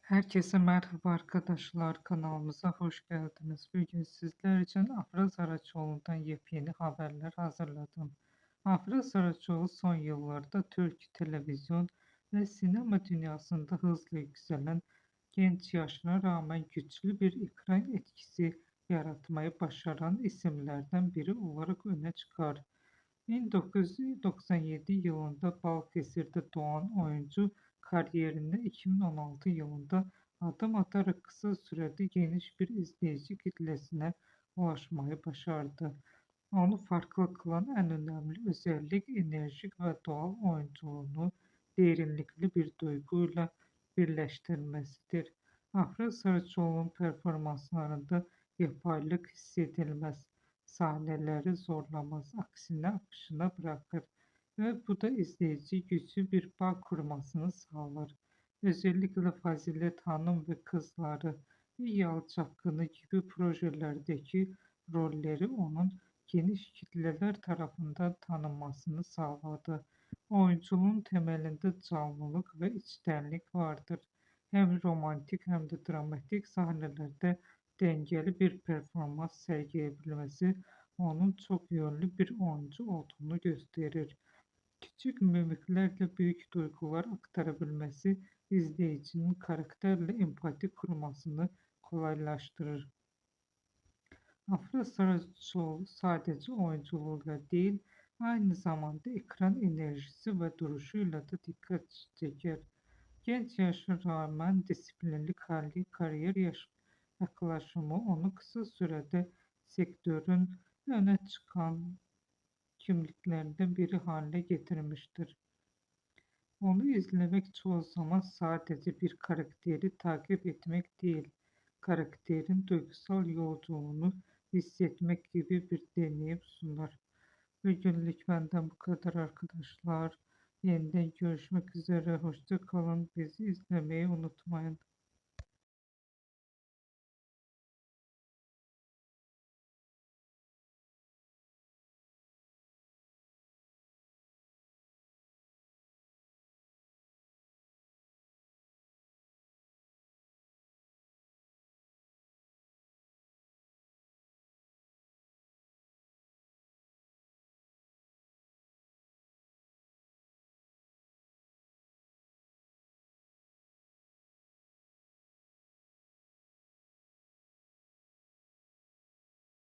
Herkese merhaba arkadaşlar, kanalımıza hoş geldiniz. Bugün sizler için Afra Saraçoğlu'ndan yepyeni haberler hazırladım. Afra Saraçoğlu son yıllarda Türk televizyon ve sinema dünyasında hızla yükselen, genç yaşına rağmen güçlü bir ekran etkisi yaratmayı başaran isimlerden biri olarak öne çıkar. 1997 yılında Balıkesir'de doğan oyuncu kariyerine 2016 yılında adım atarak kısa sürede geniş bir izleyici kitlesine ulaşmayı başardı. Onu farklı kılan en önemli özellik enerjik ve doğal oyunculuğunu derinlikli bir duyguyla birleştirmesidir. Afra Saraçoğlu'nun performanslarında yapaylık hissedilmez, sahneleri zorlamaz, aksine akışına bırakır ve bu da izleyici güçlü bir bağ kurmasını sağlar. Özellikle Fazilet Hanım ve Kızları ve Yalı Çapkını gibi projelerdeki rolleri onun geniş kitleler tarafından tanınmasını sağladı. Oyunculuğun temelinde canlılık ve içtenlik vardır. Hem romantik hem de dramatik sahnelerde dengeli bir performans sergileyebilmesi onun çok yönlü bir oyuncu olduğunu gösterir. Küçük mimiklerle büyük duygular aktarabilmesi izleyicinin karakterle empati kurmasını kolaylaştırır. Afra Saraçoğlu sadece oyunculuğuyla değil, aynı zamanda ekran enerjisi ve duruşuyla da dikkat çeker. Genç yaşına rağmen disiplinli kariyer yaklaşımı onu kısa sürede sektörün öne çıkan kimliklerinden biri haline getirmiştir. Onu izlemek çoğu zaman sadece bir karakteri takip etmek değil, karakterin duygusal yolculuğunu hissetmek gibi bir deneyim sunar. Bugünlük benden bu kadar arkadaşlar. Yeniden görüşmek üzere. Hoşça kalın. Bizi izlemeyi unutmayın.